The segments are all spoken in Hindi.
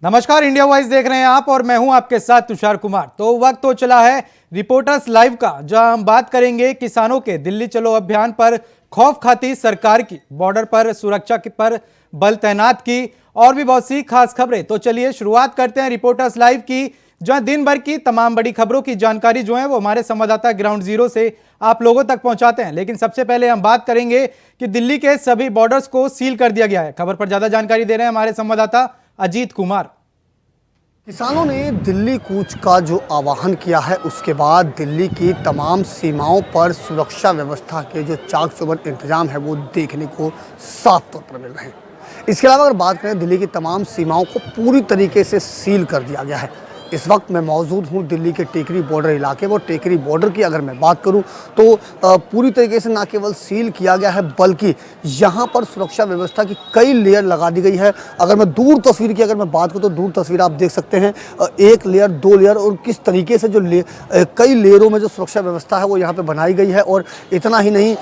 नमस्कार, इंडिया वॉइस देख रहे हैं आप और मैं हूं आपके साथ तुषार कुमार। तो वक्त तो चला है रिपोर्टर्स लाइव का, जहां हम बात करेंगे किसानों के दिल्ली चलो अभियान पर खौफ खाती सरकार की, बॉर्डर पर सुरक्षा पर बल तैनात की और भी बहुत सी खास खबरें। तो चलिए शुरुआत करते हैं रिपोर्टर्स लाइव की, जहां दिन भर की तमाम बड़ी खबरों की जानकारी जो है वो हमारे संवाददाता ग्राउंड जीरो से आप लोगों तक पहुंचाते हैं। लेकिन सबसे पहले हम बात करेंगे कि दिल्ली के सभी बॉर्डर्स को सील कर दिया गया है। खबर पर ज्यादा जानकारी दे रहे हैं हमारे संवाददाता अजीत कुमार। किसानों ने दिल्ली कूच का जो आह्वान किया है, उसके बाद दिल्ली की तमाम सीमाओं पर सुरक्षा व्यवस्था के जो चाक चौबंद इंतजाम है वो देखने को साफ तौर पर मिल रहे हैं। इसके अलावा अगर बात करें, दिल्ली की तमाम सीमाओं को पूरी तरीके से सील कर दिया गया है। इस वक्त मैं मौजूद हूँ दिल्ली के टेकरी बॉर्डर इलाके में। टेकरी बॉर्डर की अगर मैं बात करूँ तो पूरी तरीके से ना केवल सील किया गया है, बल्कि यहाँ पर सुरक्षा व्यवस्था की कई लेयर लगा दी गई है। अगर मैं दूर तस्वीर की अगर मैं बात करूँ तो दूर तस्वीर आप देख सकते हैं, एक लेयर, दो लेयर, और किस तरीके से जो कई लेयरों में जो सुरक्षा व्यवस्था है वो यहाँ पर बनाई गई है। और इतना ही नहीं,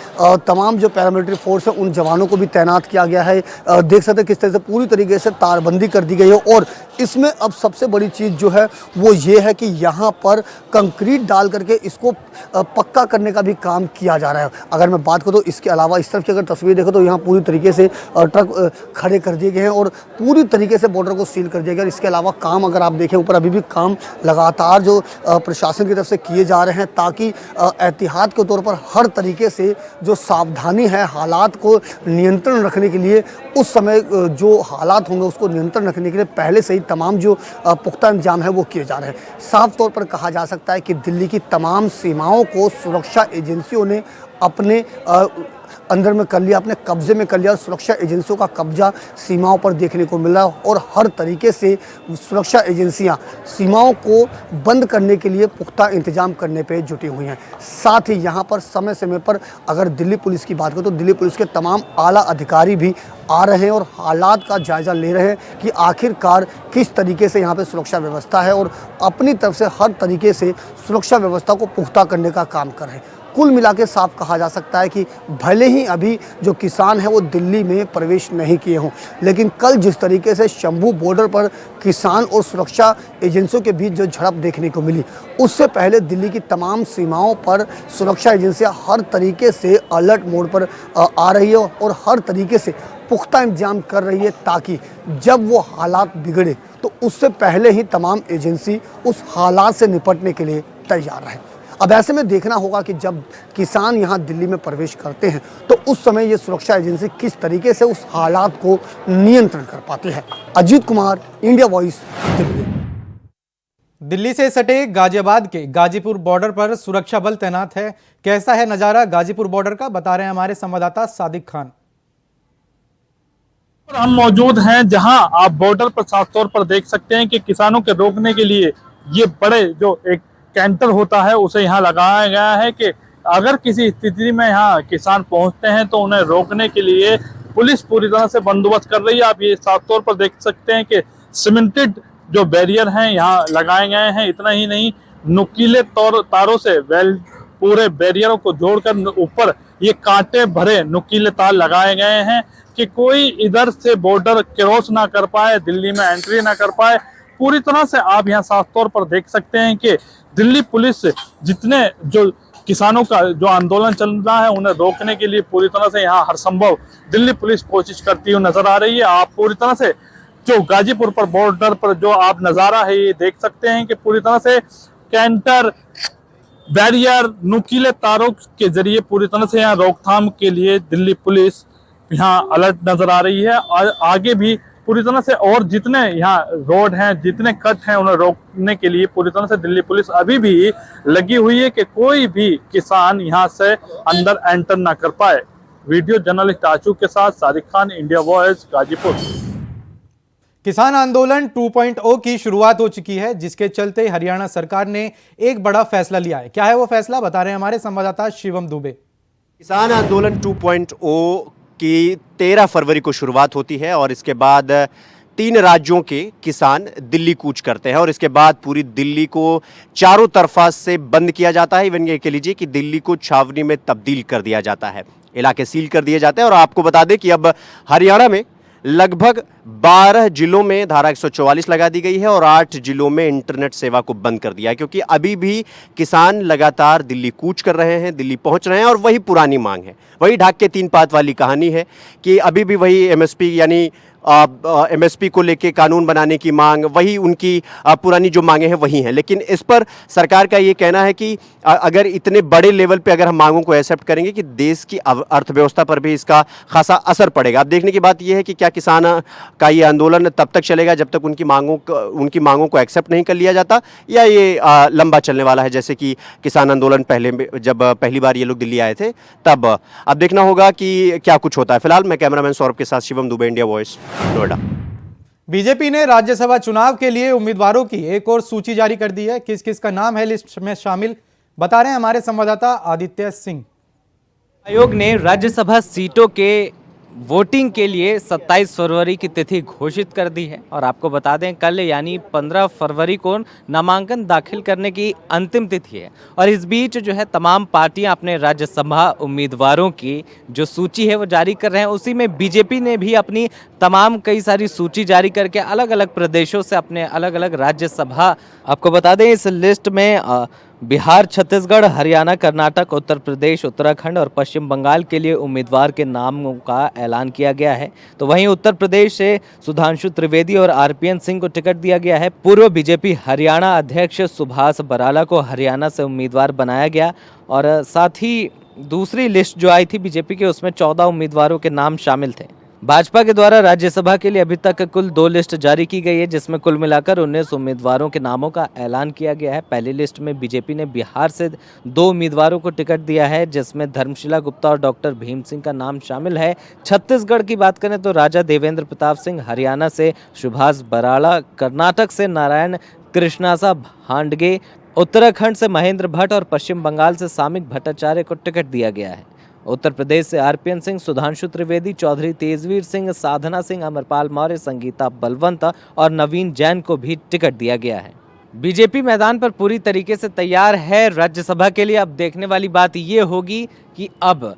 तमाम जो पैरामिलिट्री फोर्स है उन जवानों को भी तैनात किया गया है। देख सकते हैं किस तरह से पूरी तरीके से तारबंदी कर दी गई है। और इसमें अब सबसे बड़ी चीज़ जो है वो ये है कि यहाँ पर कंक्रीट डाल करके इसको पक्का करने का भी काम किया जा रहा है। अगर मैं बात करूँ तो इसके अलावा इस तरफ की अगर तस्वीर देखो तो यहाँ पूरी तरीके से ट्रक खड़े कर दिए गए हैं और पूरी तरीके से बॉर्डर को सील कर दिया गया। इसके अलावा काम अगर आप देखें ऊपर, अभी भी काम लगातार जो प्रशासन की तरफ से किए जा रहे हैं, ताकि एहतियात के तौर पर हर तरीके से जो सावधानी है, हालात को नियंत्रण रखने के लिए, उस समय जो हालात होंगे उसको नियंत्रण रखने के लिए पहले से ही तमाम जो पुख्ता इंतजाम है वो किए जा रहे हैं। साफ तौर पर कहा जा सकता है कि दिल्ली की तमाम सीमाओं को सुरक्षा एजेंसियों ने अपने अंदर में कर लिया, अपने कब्जे में कर लिया। सुरक्षा एजेंसियों का कब्जा सीमाओं पर देखने को मिल रहा है और हर तरीके से सुरक्षा एजेंसियां सीमाओं को बंद करने के लिए पुख्ता इंतजाम करने पे जुटी हुई हैं। साथ ही यहां पर समय समय पर अगर दिल्ली पुलिस की बात करें तो दिल्ली पुलिस के तमाम आला अधिकारी भी आ रहे हैं और हालात का जायज़ा ले रहे हैं कि आखिरकार किस तरीके से यहाँ पे सुरक्षा व्यवस्था है, और अपनी तरफ से हर तरीके से सुरक्षा व्यवस्था को पुख्ता करने का काम कर रहे हैं। कुल मिला के साफ कहा जा सकता है कि भले ही अभी जो किसान हैं वो दिल्ली में प्रवेश नहीं किए हों, लेकिन कल जिस तरीके से शंभू बॉर्डर पर किसान और सुरक्षा एजेंसियों के बीच जो झड़प देखने को मिली, उससे पहले दिल्ली की तमाम सीमाओं पर सुरक्षा एजेंसियां हर तरीके से अलर्ट मोड पर आ रही है और हर तरीके से पुख्ता इंतजाम कर रही है, ताकि जब वो हालात बिगड़े तो उससे पहले ही तमाम एजेंसी उस हालात से निपटने के लिए तैयार है। अब ऐसे में देखना होगा कि जब किसान यहाँ दिल्ली में प्रवेश करते हैं तो उस समय ये सुरक्षा एजेंसी किस तरीके से उस हालात को नियंत्रण कर पाती है। Ajit Kumar, India voice, Delhi. दिल्ली से सटे गाजियाबाद के गाजीपुर बॉर्डर पर सुरक्षा बल तैनात है। कैसा है नजारा गाजीपुर बॉर्डर का, बता रहे हैं हमारे संवाददाता सादिक खान। हम मौजूद हैं जहां आप बॉर्डर पर साफ तौर पर देख सकते हैं कि किसानों के रोकने के लिए ये बड़े जो एक कैंटर होता है उसे यहाँ लगाया गया है कि अगर किसी स्थिति में यहाँ किसान पहुंचते हैं तो उन्हें रोकने के लिए पुलिस पूरी तरह से बंदोबस्त कर रही है। आप ये साफ तौर पर देख सकते हैं कि सीमेंटेड जो बैरियर हैं यहाँ लगाए गए हैं। इतना ही नहीं, नुकीले तारों से पूरे बैरियरों को जोड़कर ऊपर ये कांटे भरे नुकीले तार लगाए गए हैं कि कोई इधर से बॉर्डर क्रॉस ना कर पाए, दिल्ली में एंट्री ना कर पाए। पूरी तरह से आप यहाँ साफ तौर पर देख सकते हैं कि दिल्ली पुलिस जितने जो किसानों का जो आंदोलन चल रहा है उन्हें रोकने के लिए पूरी तरह से यहाँ हर संभव दिल्ली पुलिस कोशिश करती हुई नजर आ रही है। आप पूरी तरह से जो गाजीपुर पर बॉर्डर पर जो आप नजारा है ये देख सकते हैं कि पूरी तरह से कैंटर, बैरियर, नुकीले तारों के जरिए पूरी तरह से यहाँ रोकथाम के लिए दिल्ली पुलिस यहाँ अलर्ट नजर आ रही है। और आगे भी पूरी तरह से और जितने यहाँ रोड हैं, जितने कट हैं, उन्हें रोकने के लिए पूरी तरह से दिल्ली पुलिस अभी भी लगी हुई है कि कोई भी किसान यहाँ से अंदर एंटर ना कर पाए। वीडियो जर्नलिस्ट आशू के साथ सादिक खान, इंडिया वॉइस, गाजीपुर। किसान आंदोलन 2.0 की शुरुआत हो चुकी है, जिसके चलते हरियाणा सरकार ने एक बड़ा फैसला लिया है। क्या है वो फैसला, बता रहे हैं हमारे संवाददाता शिवम दुबे। किसान आंदोलन 2.0 की 13 फरवरी को शुरुआत होती है और इसके बाद 3 राज्यों के किसान दिल्ली कूच करते हैं और इसके बाद पूरी दिल्ली को चारों तरफा से बंद किया जाता है। इवन ये कह लीजिए कि दिल्ली को छावनी में तब्दील कर दिया जाता है, इलाके सील कर दिए जाते हैं। और आपको बता दें कि अब हरियाणा में लगभग 12 जिलों में धारा 144 लगा दी गई है और 8 जिलों में इंटरनेट सेवा को बंद कर दिया है, क्योंकि अभी भी किसान लगातार दिल्ली कूच कर रहे हैं, दिल्ली पहुंच रहे हैं और वही पुरानी मांग है, वही ढाक के 3 पात वाली कहानी है कि अभी भी वही एमएसपी यानी एमएसपी को लेके कानून बनाने की मांग, वही उनकी पुरानी जो मांगे हैं वही हैं। लेकिन इस पर सरकार का ये कहना है कि अगर इतने बड़े लेवल पे अगर हम मांगों को एक्सेप्ट करेंगे कि देश की अर्थव्यवस्था पर भी इसका खासा असर पड़ेगा। अब देखने की बात यह है कि क्या किसान का ये आंदोलन तब तक चलेगा जब तक उनकी मांगों को एक्सेप्ट नहीं कर लिया जाता, या ये लंबा चलने वाला है, जैसे कि किसान आंदोलन जब पहली बार ये लोग दिल्ली आए थे तब। अब देखना होगा कि क्या कुछ होता है। फिलहाल मैं कैमरामैन सौरभ के साथ Shivam Dubey, India voice, Noida. BJP ने राज्यसभा चुनाव के लिए उम्मीदवारों की एक और सूची जारी कर दी है। किस किस का नाम है लिस्ट में शामिल, बता रहे हैं हमारे संवाददाता आदित्य सिंह। आयोग ने राज्यसभा सीटों के वोटिंग के लिए 27 फरवरी की तिथि घोषित कर दी है और आपको बता दें कल यानी 15 फरवरी को नामांकन दाखिल करने की अंतिम तिथि है। और इस बीच जो है तमाम पार्टियां अपने राज्यसभा उम्मीदवारों की जो सूची है वो जारी कर रहे हैं। उसी में बीजेपी ने भी अपनी तमाम कई सारी सूची जारी करके अलग अलग प्रदेशों से अपने अलग अलग राज्यसभा, आपको बता दें इस लिस्ट में बिहार, छत्तीसगढ़, हरियाणा, कर्नाटक, उत्तर प्रदेश, उत्तराखंड और पश्चिम बंगाल के लिए उम्मीदवार के नामों का ऐलान किया गया है। तो वहीं उत्तर प्रदेश से सुधांशु त्रिवेदी और आरपीएन सिंह को टिकट दिया गया है। पूर्व बीजेपी हरियाणा अध्यक्ष सुभाष बराला को हरियाणा से उम्मीदवार बनाया गया और साथ ही दूसरी लिस्ट जो आई थी बीजेपी की उसमें 14 उम्मीदवारों के नाम शामिल थे। भाजपा के द्वारा राज्यसभा के लिए अभी तक कुल 2 लिस्ट जारी की गई है, जिसमें कुल मिलाकर 19 उम्मीदवारों के नामों का ऐलान किया गया है। पहली लिस्ट में बीजेपी ने बिहार से 2 उम्मीदवारों को टिकट दिया है, जिसमें धर्मशिला गुप्ता और डॉक्टर भीम सिंह का नाम शामिल है। छत्तीसगढ़ की बात करें तो राजा देवेंद्र प्रताप सिंह, हरियाणा से सुभाष बराला, कर्नाटक से नारायण कृष्णासा भांडगे, उत्तराखंड से महेंद्र भट्ट और पश्चिम बंगाल से सामिक भट्टाचार्य को टिकट दिया गया है। उत्तर प्रदेश से आरपीएन सिंह, सुधांशु त्रिवेदी, चौधरी तेजवीर सिंह, साधना सिंह, अमरपाल मौर्य, संगीता बलवंत और नवीन जैन को भी टिकट दिया गया है। बीजेपी मैदान पर पूरी तरीके से तैयार है राज्यसभा के लिए। अब देखने वाली बात ये होगी कि अब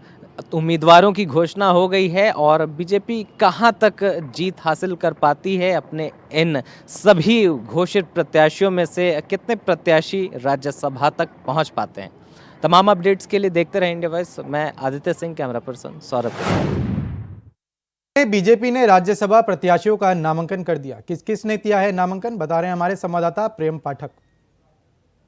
उम्मीदवारों की घोषणा हो गई है और बीजेपी कहां तक जीत हासिल कर पाती है। अपने इन सभी घोषित प्रत्याशियों में से कितने प्रत्याशी राज्यसभा तक पहुंच पाते हैं। तमाम अपडेट्स के लिए देखते रहें इंडिया वॉइस। मैं Aditya Singh, camera person Saurabh. BJP ने राज्यसभा प्रत्याशियों का नामांकन कर दिया। किस किस ने किया है नामांकन, बता रहे हैं हमारे संवाददाता प्रेम पाठक।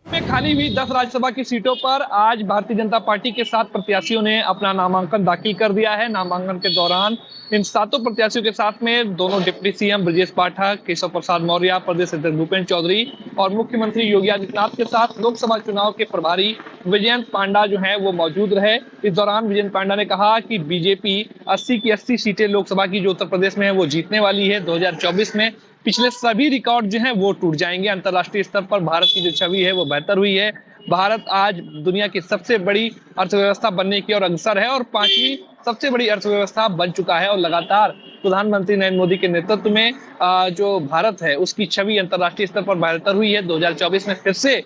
में खाली हुई 10 राज्यसभा की सीटों पर आज भारतीय जनता पार्टी के 7 प्रत्याशियों ने अपना नामांकन दाखिल कर दिया है। नामांकन के दौरान इन 7 प्रत्याशियों के साथ में दोनों डिप्टी सीएम ब्रजेश पाठक, केशव प्रसाद मौर्य, प्रदेश अध्यक्ष भूपेंद्र चौधरी और मुख्यमंत्री योगी आदित्यनाथ के साथ लोकसभा चुनाव के प्रभारी विजयंत पांडा जो है वो मौजूद रहे। इस दौरान विजयंत पांडा ने कहा कि बीजेपी 80 की 80 सीटें लोकसभा की जो उत्तर प्रदेश में है वो जीतने वाली है। 2024 में पिछले सभी रिकॉर्ड जो हैं वो टूट जाएंगे। अंतर्राष्ट्रीय स्तर पर भारत की जो छवि है वो बेहतर हुई है। भारत आज दुनिया की सबसे बड़ी अर्थव्यवस्था बनने की ओर अग्रसर है और 5वीं सबसे बड़ी अर्थव्यवस्था बन चुका है और लगातार प्रधानमंत्री नरेंद्र मोदी के नेतृत्व में जो भारत है उसकी छवि अंतर्राष्ट्रीय स्तर पर बेहतर हुई है। 2024 में फिर से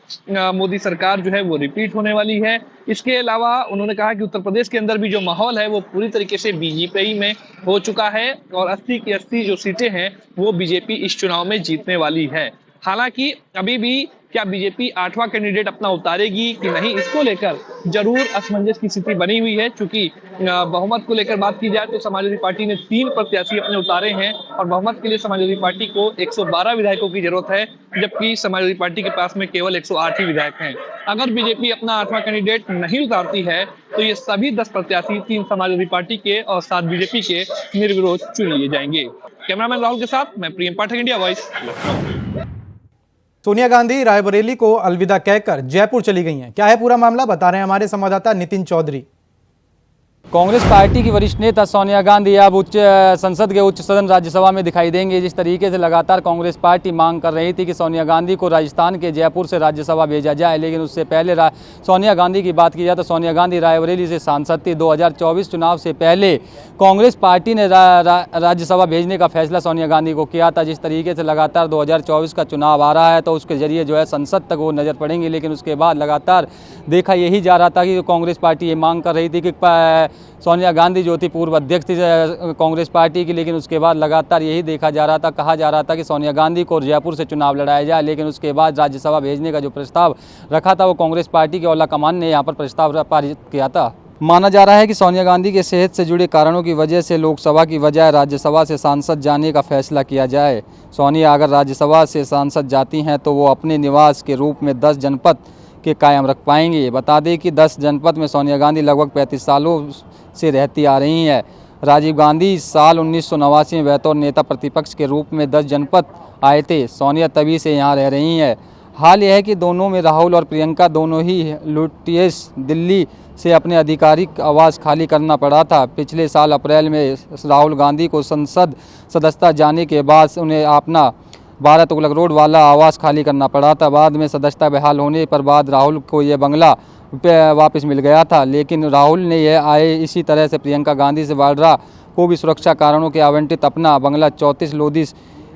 मोदी सरकार जो है वो रिपीट होने वाली है। इसके अलावा उन्होंने कहा कि उत्तर प्रदेश के अंदर भी जो माहौल है वो पूरी तरीके से बीजेपी में हो चुका है और 80 की 80 जो सीटें हैं वो बीजेपी इस चुनाव में जीतने वाली है। हालांकि अभी भी क्या बीजेपी 8वां कैंडिडेट अपना उतारेगी कि नहीं, इसको लेकर जरूर असमंजस की स्थिति बनी हुई है। चूंकि बहुमत को लेकर बात की जाए तो समाजवादी पार्टी ने 3 प्रत्याशी अपने उतारे हैं और बहुमत के लिए समाजवादी पार्टी को 112 विधायकों की जरूरत है, जबकि समाजवादी पार्टी के पास में केवल 108 ही विधायक हैं। अगर बीजेपी अपना 8वां कैंडिडेट नहीं उतारती है तो ये सभी 10 प्रत्याशी 3 समाजवादी पार्टी के और 7 बीजेपी के निर्विरोध चुन लिए जाएंगे। कैमरामैन राहुल के साथ मैं प्रेम पाठक, इंडिया वॉइस। सोनिया गांधी रायबरेली को अलविदा कहकर जयपुर चली गई हैं। क्या है पूरा मामला, बता रहे हैं हमारे संवाददाता नितिन चौधरी। कांग्रेस पार्टी की वरिष्ठ नेता सोनिया गांधी अब संसद के उच्च सदन राज्यसभा में दिखाई देंगे। जिस तरीके से लगातार कांग्रेस पार्टी मांग कर रही थी कि सोनिया गांधी को राजस्थान के जयपुर से राज्यसभा भेजा जाए, लेकिन उससे पहले सोनिया गांधी की बात की जाए तो सोनिया गांधी रायबरेली से सांसद थी। 2024 चुनाव से पहले कांग्रेस पार्टी ने राज्यसभा भेजने का फैसला सोनिया गांधी को किया था। जिस तरीके से लगातार 2024 का चुनाव आ रहा है तो उसके जरिए जो है संसद तक वो नज़र पड़ेंगे, लेकिन उसके बाद लगातार देखा यही जा रहा था कि कांग्रेस पार्टी ये मांग कर रही थी कि सोनिया गांधी जो थी पूर्व अध्यक्ष थी कांग्रेस पार्टी की, लेकिन उसके बाद लगातार यही देखा जा रहा था, कहा जा रहा था कि सोनिया गांधी को जयपुर से चुनाव लड़ाया जाए, लेकिन उसके बाद राज्यसभा भेजने का जो प्रस्ताव रखा था वो कांग्रेस पार्टी के औला कमान ने यहाँ पर प्रस्ताव पारित किया था। माना जा रहा है कि सोनिया गांधी के सेहत से जुड़े कारणों की वजह से लोकसभा की बजाय राज्यसभा से सांसद जाने का फैसला किया जाए। सोनिया अगर राज्यसभा से सांसद जाती हैं तो वो अपने निवास के रूप में 10 जनपद के कायम रख पाएंगे। बता दें कि 10 जनपद में सोनिया गांधी लगभग 35 सालों से रहती आ रही हैं। राजीव गांधी साल 1989 में बतौर नेता प्रतिपक्ष के रूप में 10 जनपद आए थे। सोनिया तभी से यहाँ रह रही हैं। हाल यह है कि दोनों में राहुल और प्रियंका दोनों ही लुटियस दिल्ली से अपने आधिकारिक आवास खाली करना पड़ा था। पिछले साल अप्रैल में राहुल गांधी को संसद सदस्यता जाने के बाद उन्हें अपना 12 तुगलक रोड वाला आवास खाली करना पड़ा था। बाद में सदस्यता बहाल होने पर बाद राहुल को यह बंगला वापस मिल गया था, लेकिन राहुल ने यह आए इसी तरह से प्रियंका गांधी से वाड्रा को भी सुरक्षा कारणों के आवंटित अपना बंगला 34 लोधी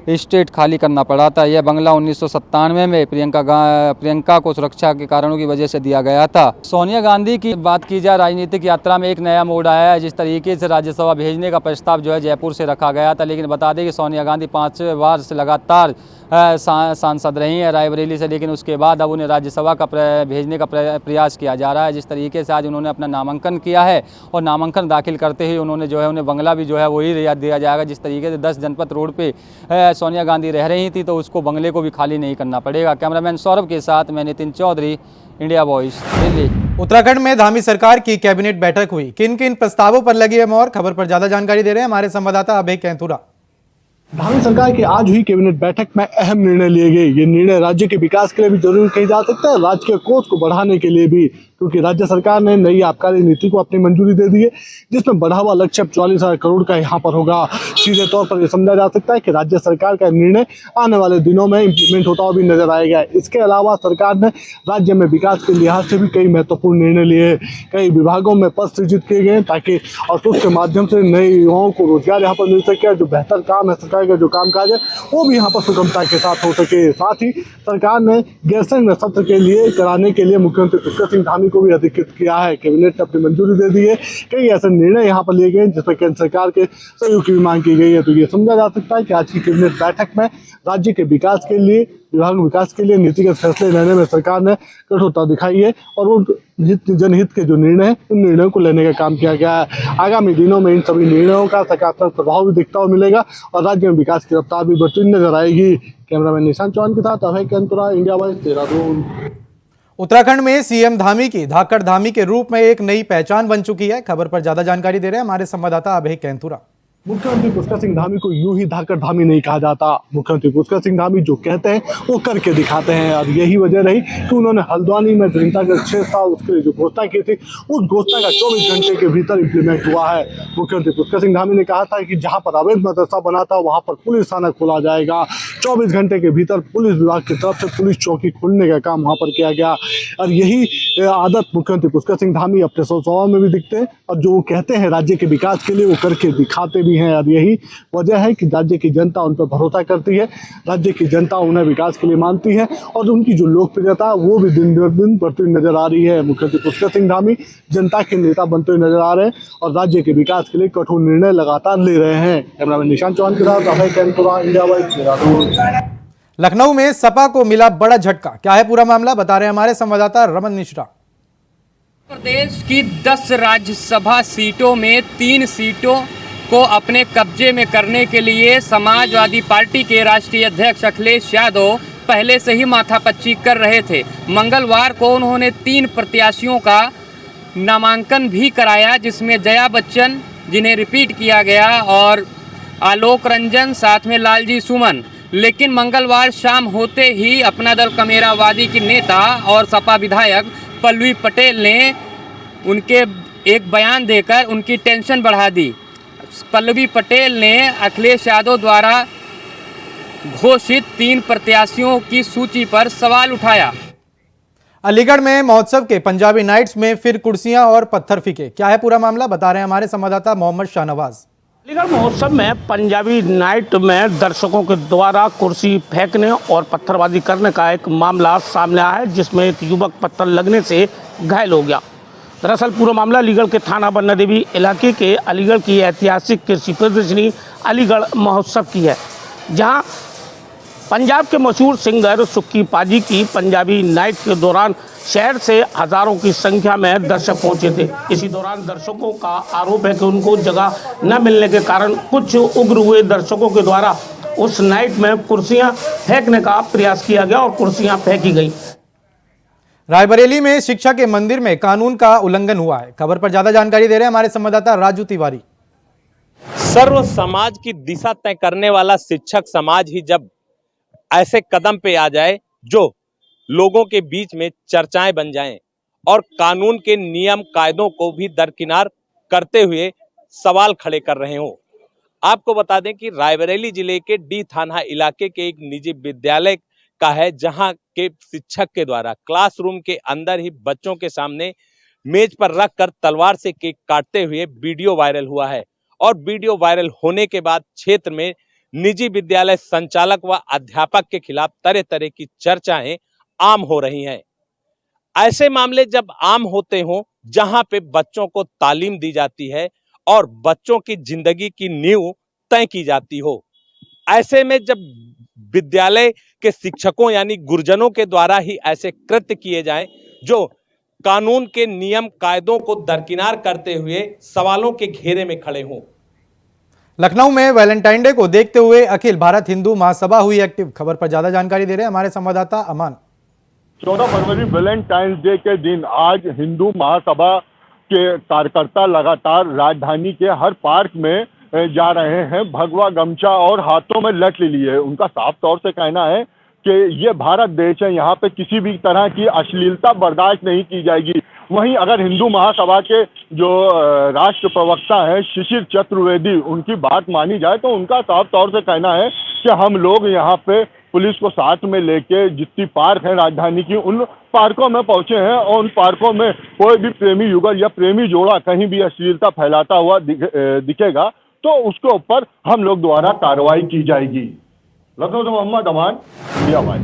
स्टेट खाली करना पड़ा था। यह बंगला 1997 में प्रियंका को सुरक्षा के कारणों की वजह से दिया गया था। सोनिया गांधी की बात की जाए, राजनीतिक यात्रा में एक नया मोड़ आया है। जिस तरीके से राज्यसभा भेजने का प्रस्ताव जो है जयपुर से रखा गया था, लेकिन बता दें कि सोनिया गांधी 5वें बार से लगातार सांसद रही हैं रायबरेली से, लेकिन उसके बाद अब उन्हें राज्यसभा का भेजने का प्रयास किया जा रहा है। जिस तरीके से आज उन्होंने अपना नामांकन किया है और नामांकन दाखिल करते ही उन्होंने जो है उन्हें बंगला भी जो है वही दिया जाएगा। जिस तरीके से 10 जनपद रोड पे सोनिया गांधी रह रही थी तो उसको बंगले को भी खाली नहीं करना पड़ेगा। कैमरामैन सौरभ के साथ मैं नितिन चौधरी, इंडिया वॉइस, दिल्ली। उत्तराखंड में धामी सरकार की कैबिनेट बैठक हुई। किन किन प्रस्तावों पर लगी है मोहर, खबर पर ज्यादा जानकारी दे रहे हैं हमारे संवाददाता अभय कैंथुरा। धामी सरकार की आज हुई कैबिनेट बैठक में अहम निर्णय लिए गए। ये निर्णय राज्य के विकास के लिए भी जरूरी कही जा सकता है, राज्य के कोष को बढ़ाने के लिए भी, क्योंकि राज्य सरकार ने नई आबकारी नीति को अपनी मंजूरी दे दी है, जिसमें बढ़ावा लक्ष्य 44,000 करोड़ का यहाँ पर होगा। सीधे तौर पर यह समझा जा सकता है कि राज्य सरकार का निर्णय आने वाले दिनों में इम्प्लीमेंट होता हुआ भी नजर आएगा। इसके अलावा सरकार ने राज्य में विकास के लिहाज से भी कई महत्वपूर्ण निर्णय लिए। कई विभागों में पद सृजित किए गए ताकि और उसके माध्यम से नए युवाओं को रोजगार यहाँ पर मिल सके। जो बेहतर काम है सरकार का, जो कामकाज है वो भी यहाँ पर सुगमता के साथ हो सके। साथ ही सरकार ने गैरसैंण सत्र के लिए कराने के लिए मुख्यमंत्री पुष्कर सिंह धामी को भी अधिकृत किया है। कैबिनेट ने अपनी मंजूरी दे दी है। कई ऐसे निर्णय यहाँ पर लिए गए जिसमें केंद्र सरकार के सहयोग की भी मांग की गई है। तो ये समझा जा सकता है कि आज की कैबिनेट बैठक में राज्य के विकास के लिए, विभाग विकास के लिए नीतिगत फैसले लेने में सरकार ने कठोरता दिखाई है और उन जनहित के जो निर्णय हैं उन निर्णयों को लेने का काम किया गया है। आगामी दिनों में इन सभी निर्णयों का सकारात्मक प्रभाव भी दिखता हुआ मिलेगा और राज्य में विकास की रफ्तार भी बढ़ती नजर आएगी। कैमरामैन निशांत चौहान के साथ अभय कैंथुरा, इंडिया वॉइस, देहरादून। उत्तराखंड में सीएम धामी की धाकड़ धामी के रूप में एक नई पहचान बन चुकी है। खबर पर ज्यादा जानकारी दे रहे हैं हमारे संवाददाता अभय कैंथुरा। मुख्यमंत्री पुष्कर सिंह धामी को यूं ही धाकड़ धामी नहीं कहा जाता। मुख्यमंत्री पुष्कर सिंह धामी जो कहते हैं वो करके दिखाते हैं और यही वजह रही कि उन्होंने हल्द्वानी में जनता के 6 साल उसके लिए जो घोषणा की थी, उस घोषणा का 24 घंटे के भीतर इम्प्लीमेंट हुआ है। मुख्यमंत्री पुष्कर सिंह धामी ने कहा था कि जहां पर अवैध मदरसा बना था वहां पर पुलिस थाना खोला जाएगा। 24 घंटे के भीतर पुलिस विभाग की तरफ से पुलिस चौकी खोलने का काम वहां पर किया गया और यही आदत मुख्यमंत्री पुष्कर सिंह धामी अपने स्वभाव में भी दिखते हैं और जो वो कहते हैं राज्य के विकास के लिए वो करके दिखाते भी हैं। और यही वजह है कि राज्य की जनता उन पर भरोसा करती है, राज्य की जनता उन्हें विकास के लिए मानती है और उनकी जो लोकप्रियता वो भी दिन दिन बढ़ती हुई नजर आ रही है। मुख्यमंत्री पुष्कर सिंह धामी जनता के नेता बनते हुए नजर आ रहे हैं और राज्य के विकास के लिए कठोर निर्णय लगातार ले रहे हैं। कैमरामैन निशांत चौहान के साथ अभय कैंथुरा, इंडिया वॉइस, देहरादून। लखनऊ में सपा को मिला बड़ा झटका। क्या है पूरा मामला, बता रहे हैं हमारे संवाददाता रमन मिश्रा। प्रदेश की 10 राज्यसभा सीटों में 3 सीटों को अपने कब्जे में करने के लिए समाजवादी पार्टी के राष्ट्रीय अध्यक्ष अखिलेश यादव पहले से ही माथापच्ची कर रहे थे। मंगलवार को उन्होंने 3 प्रत्याशियों का नामांकन भी कराया, जिसमें जया बच्चन, जिन्हें रिपीट किया गया, और आलोक रंजन, साथ में लालजी सुमन। लेकिन मंगलवार शाम होते ही अपना दल कमेरावादी की नेता और सपा विधायक पल्लवी पटेल ने उनके एक बयान देकर उनकी टेंशन बढ़ा दी। पल्लवी पटेल ने अखिलेश यादव द्वारा घोषित 3 प्रत्याशियों की सूची पर सवाल उठाया। अलीगढ़ में महोत्सव के पंजाबी नाइट्स में फिर कुर्सियां और पत्थर फीके। क्या है पूरा मामला, बता रहे हैं हमारे संवाददाता मोहम्मद शाहनवाज। अलीगढ़ महोत्सव में पंजाबी नाइट में दर्शकों के द्वारा कुर्सी फेंकने और पत्थरबाजी करने का एक मामला सामने आया है, जिसमें एक युवक पत्थर लगने से घायल हो गया। दरअसल पूरा मामला अलीगढ़ के थाना बन्ना देवी इलाके के अलीगढ़ की ऐतिहासिक कृषि प्रदर्शनी अलीगढ़ महोत्सव की है, जहां पंजाब के मशहूर सिंगर सुक्की पाजी की पंजाबी नाइट के दौरान शहर से हजारों की संख्या में दर्शक पहुंचे थे। इसी दौरान दर्शकों का आरोप है कि उनको जगह न मिलने के कारण कुछ उग्र हुए दर्शकों के द्वारा उस नाइट में कुर्सियां फेंकने का प्रयास किया गया और कुर्सियां फेंकी गई। रायबरेली में शिक्षा के मंदिर में कानून का उल्लंघन हुआ है। खबर पर ज्यादा जानकारी दे रहे हैं हमारे संवाददाता राजू तिवारी। सर्व समाज की दिशा तय करने वाला शिक्षक समाज ही जब ऐसे कदम पे आ जाए जो लोगों के बीच में चर्चाएं बन जाएं और कानून के नियम कायदों को भी दरकिनार करते हुए सवाल खड़े कर रहे हो। आपको बता दें कि रायबरेली जिले के डी थाना इलाके के एक निजी विद्यालय का है, जहां के शिक्षक के द्वारा क्लासरूम के अंदर ही बच्चों के सामने मेज पर रखकर तलवार से केक काटते हुए वीडियो वायरल हुआ है। और वीडियो वायरल होने के बाद क्षेत्र में निजी विद्यालय संचालक व अध्यापक के खिलाफ तरह तरह की चर्चाएं आम हो रही हैं। ऐसे मामले जब आम होते हों, जहां पे बच्चों को तालीम दी जाती है और बच्चों की जिंदगी की नींव तय की जाती हो, ऐसे में जब विद्यालय के शिक्षकों यानी गुरुजनों के द्वारा ही ऐसे कृत्य किए जाएं जो कानून के नियम कायदों को दरकिनार करते हुए सवालों के घेरे में खड़े हों। लखनऊ में वैलेंटाइन डे को देखते हुए अखिल भारत हिंदू महासभा हुई एक्टिव। खबर पर ज्यादा जानकारी दे रहे हैं हमारे संवाददाता अमान। 14 फरवरी वैलेंटाइंस डे के दिन आज हिंदू महासभा के कार्यकर्ता लगातार राजधानी के हर पार्क में जा रहे हैं, भगवा गमछा और हाथों में लठ लिए। उनका साफ तौर से कहना है कि ये भारत देश है, यहाँ पे किसी भी तरह की अश्लीलता बर्दाश्त नहीं की जाएगी। वहीं अगर हिंदू महासभा के जो राष्ट्र प्रवक्ता हैं शिशिर चतुर्वेदी, उनकी बात मानी जाए तो उनका साफ तौर से कहना है कि हम लोग यहाँ पे पुलिस को साथ में लेके जितनी पार्क है राजधानी की, उन पार्कों में पहुंचे हैं और उन पार्कों में कोई भी प्रेमी युगल या प्रेमी जोड़ा कहीं भी अश्लीलता फैलाता हुआ दिखेगा तो उसके ऊपर हम लोग द्वारा कार्रवाई की जाएगी। लखनऊ से मोहम्मद अमान, इंडिया वाइड।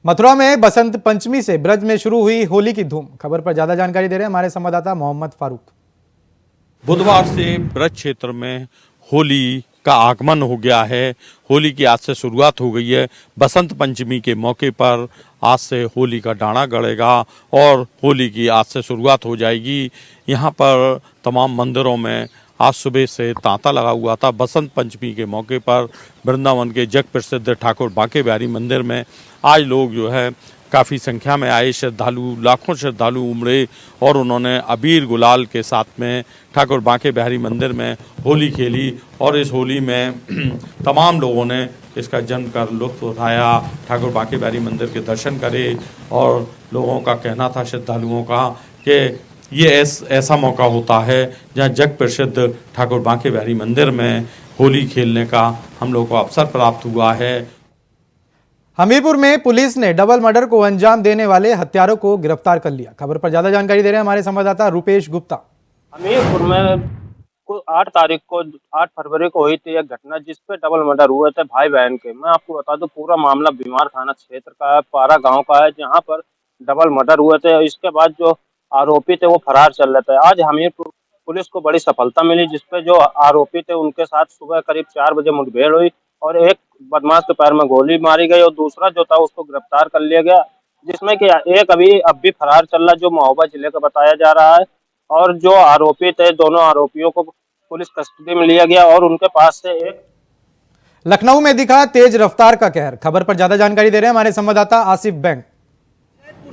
मथुरा में बसंत पंचमी से ब्रज में शुरू हुई होली की धूम। खबर पर ज्यादा जानकारी दे रहे हैं हमारे संवाददाता मोहम्मद फारूक। बुधवार से ब्रज क्षेत्र में होली का आगमन हो गया है। होली की आज से शुरुआत हो गई है। बसंत पंचमी के मौके पर आज से होली का डांडा गड़ेगा और होली की आज से शुरुआत हो जाएगी। यहाँ पर तमाम मंदिरों में आज सुबह से तांता लगा हुआ था। बसंत पंचमी के मौके पर वृंदावन के जग प्रसिद्ध ठाकुर बांके बिहारी मंदिर में आज लोग जो है काफ़ी संख्या में आए। श्रद्धालु, लाखों श्रद्धालु उमड़े और उन्होंने अबीर गुलाल के साथ में ठाकुर बांके बिहारी मंदिर में होली खेली और इस होली में तमाम लोगों ने इसका जमकर लुत्फ उठाया, ठाकुर बांके बिहारी मंदिर के दर्शन करे। और लोगों का कहना था, श्रद्धालुओं का, कि ये ऐसा मौका होता है जहाँ जग प्रसिद्ध ठाकुर बांके बिहारी मंदिर में होली खेलने का हम लोग को अवसर प्राप्त हुआ है। हमीरपुर में पुलिस ने डबल मर्डर को अंजाम देने वाले हत्यारों को गिरफ्तार कर लिया। खबर पर ज्यादा जानकारी दे रहे हैं हमारे संवाददाता रुपेश गुप्ता। हमीरपुर में 8 फरवरी को हुई थी एक घटना जिसपे डबल मर्डर हुए थे भाई बहन के। मैं आपको बता दूं पूरा मामला बीमार थाना क्षेत्र का है, पारा गांव का है, जहां पर डबल मर्डर हुए थे। इसके बाद जो आरोपी थे वो फरार चल रहे थे। आज हमीरपुर पुलिस को बड़ी सफलता मिली, जिसपे जो आरोपी थे उनके साथ सुबह करीब 4 बजे मुठभेड़ हुई और एक बदमाश के पैर में गोली मारी गई और दूसरा जो था उसको गिरफ्तार कर लिया गया, जिसमें कि एक अब भी फरार चल रहा जो महोबा जिले का बताया जा रहा है। और जो आरोपी थे दोनों आरोपियों को पुलिस कस्टडी में लिया गया और उनके पास से एक। लखनऊ में दिखा तेज रफ्तार का कहर। खबर पर ज्यादा जानकारी दे रहे हैं हमारे संवाददाता आसिफ बैंक।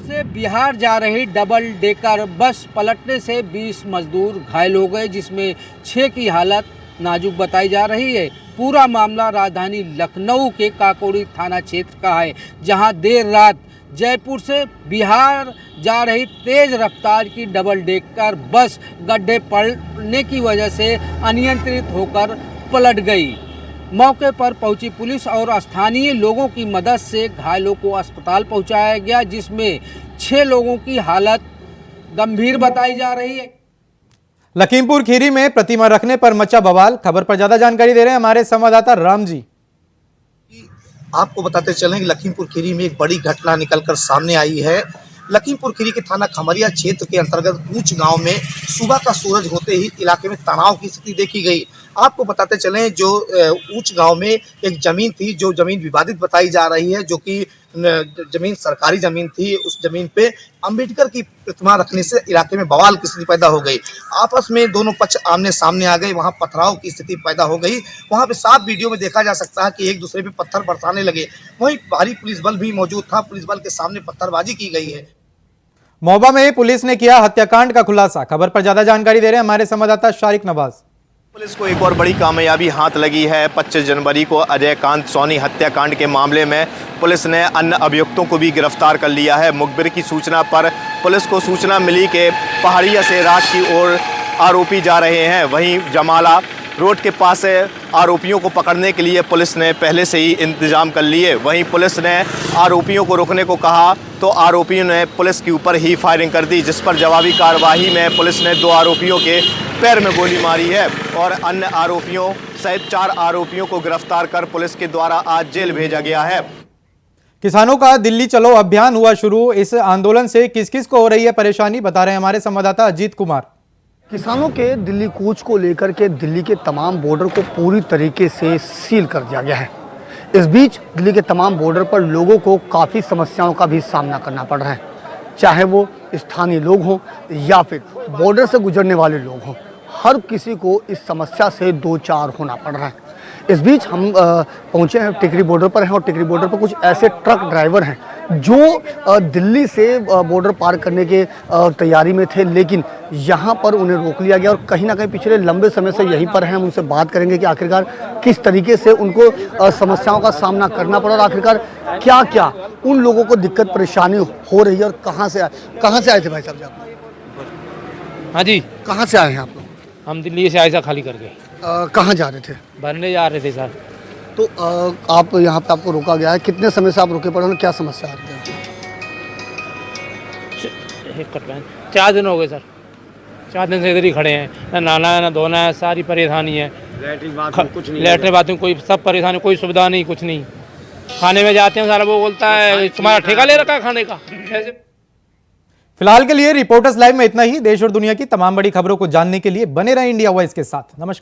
से बिहार जा रही डबल डेकर बस पलटने से 20 मजदूर घायल हो गए, जिसमें 6 की हालत नाजुक बताई जा रही है। पूरा मामला राजधानी लखनऊ के काकोड़ी थाना क्षेत्र का है, जहां देर रात जयपुर से बिहार जा रही तेज रफ्तार की डबल डेकर बस गड्ढे पड़ने की वजह से अनियंत्रित होकर पलट गई। मौके पर पहुंची पुलिस और स्थानीय लोगों की मदद से घायलों को अस्पताल पहुंचाया गया, जिसमें 6 लोगों की हालत गंभीर बताई जा रही है। लखीमपुर खीरी में प्रतिमा रखने पर मचा बवाल। खबर पर ज्यादा जानकारी दे रहे हैं हमारे संवाददाता राम जी। आपको बताते चलें कि लखीमपुर खीरी में एक बड़ी घटना निकलकर सामने आई है। लखीमपुर खीरी के थाना खमरिया क्षेत्र के अंतर्गत ऊंच गांव में सुबह का सूरज होते ही इलाके में तनाव की स्थिति देखी गई। आपको बताते चलें, जो ऊंच गांव में एक जमीन थी, जो जमीन विवादित बताई जा रही है, जो कि जमीन सरकारी जमीन थी। उस जमीन पे अंबेडकर की प्रतिमा रखने से इलाके में बवाल की स्थिति पैदा हो गई। आपस में दोनों पक्ष आमने सामने आ गए, वहां पथराव की स्थिति पैदा हो गई। वहां पे साफ वीडियो में देखा जा सकता है कि एक दूसरे पे पत्थर बरसाने लगे। वहीं भारी पुलिस बल भी मौजूद था, पुलिस बल के सामने पत्थरबाजी की गई है। महोबा में पुलिस ने किया हत्याकांड का खुलासा। खबर पर ज्यादा जानकारी दे रहे हैं हमारे संवाददाता शारिक नवाज। पुलिस को एक और बड़ी कामयाबी हाथ लगी है। 25 जनवरी को अजयकांत सोनी हत्याकांड के मामले में पुलिस ने अन्य अभियुक्तों को भी गिरफ्तार कर लिया है। मुखबिर की सूचना पर पुलिस को सूचना मिली कि पहाड़िया से रात की ओर आरोपी जा रहे हैं। वहीं जमाला रोड के पास से आरोपियों को पकड़ने के लिए पुलिस ने पहले से ही इंतजाम कर लिए। वहीं पुलिस ने आरोपियों को रुकने को कहा तो आरोपियों ने पुलिस के ऊपर ही फायरिंग कर दी, जिस पर जवाबी कार्रवाई में पुलिस ने 2 आरोपियों के पैर में गोली मारी है और अन्य आरोपियों सहित 4 आरोपियों को गिरफ्तार कर पुलिस के द्वारा आज जेल भेजा गया है। किसानों का दिल्ली चलो अभियान हुआ शुरू। इस आंदोलन से किस किस को हो रही है परेशानी, बता रहे हैं हमारे संवाददाता अजीत कुमार। किसानों के दिल्ली कूच को लेकर के दिल्ली के तमाम बॉर्डर को पूरी तरीके से सील कर दिया गया है। इस बीच दिल्ली के तमाम बॉर्डर पर लोगों को काफ़ी समस्याओं का भी सामना करना पड़ रहा है, चाहे वो स्थानीय लोग हों या फिर बॉर्डर से गुजरने वाले लोग हों। हर किसी को इस समस्या से दो चार होना पड़ रहा है। इस बीच हम पहुंचे हैं, टिकरी बॉर्डर पर हैं और टिकरी बॉर्डर पर कुछ ऐसे ट्रक ड्राइवर हैं जो दिल्ली से बॉर्डर पार करने के तैयारी में थे, लेकिन यहाँ पर उन्हें रोक लिया गया और कहीं ना कहीं पिछले लंबे समय से यहीं पर हैं। हम उनसे बात करेंगे कि आखिरकार किस तरीके से उनको समस्याओं का सामना करना पड़ा और आखिरकार क्या क्या उन लोगों को दिक्कत परेशानी हो रही है और कहाँ से आए थे भाई साहब जी आप? हाँ जी, कहाँ से आए हैं आप लोग? हम दिल्ली से आयसा खाली करके कहाँ जा रहे थे? भरने जा रहे थे सर। तो आप यहाँ पे आपको रोका गया है, कितने समय से आप रुके पड़े हैं, क्या समस्या आ रही है? 4 दिन हो गए सर, 4 दिन से इधर ही खड़े हैं, ना नहाना है ना धोना है, सारी परेशानी है। लेटरिन बाथरूम कोई सब परेशानी, कोई सुविधा नहीं, कुछ नहीं। खाने में जाते हैं सारा वो बोलता है तुम्हारा ठेका ले रखा है खाने का। ऐसे फिलहाल के लिए रिपोर्टर्स लाइव में इतना ही। देश और दुनिया की तमाम बड़ी खबरों को जानने के लिए बने रहें इंडिया वॉइस के साथ। नमस्कार।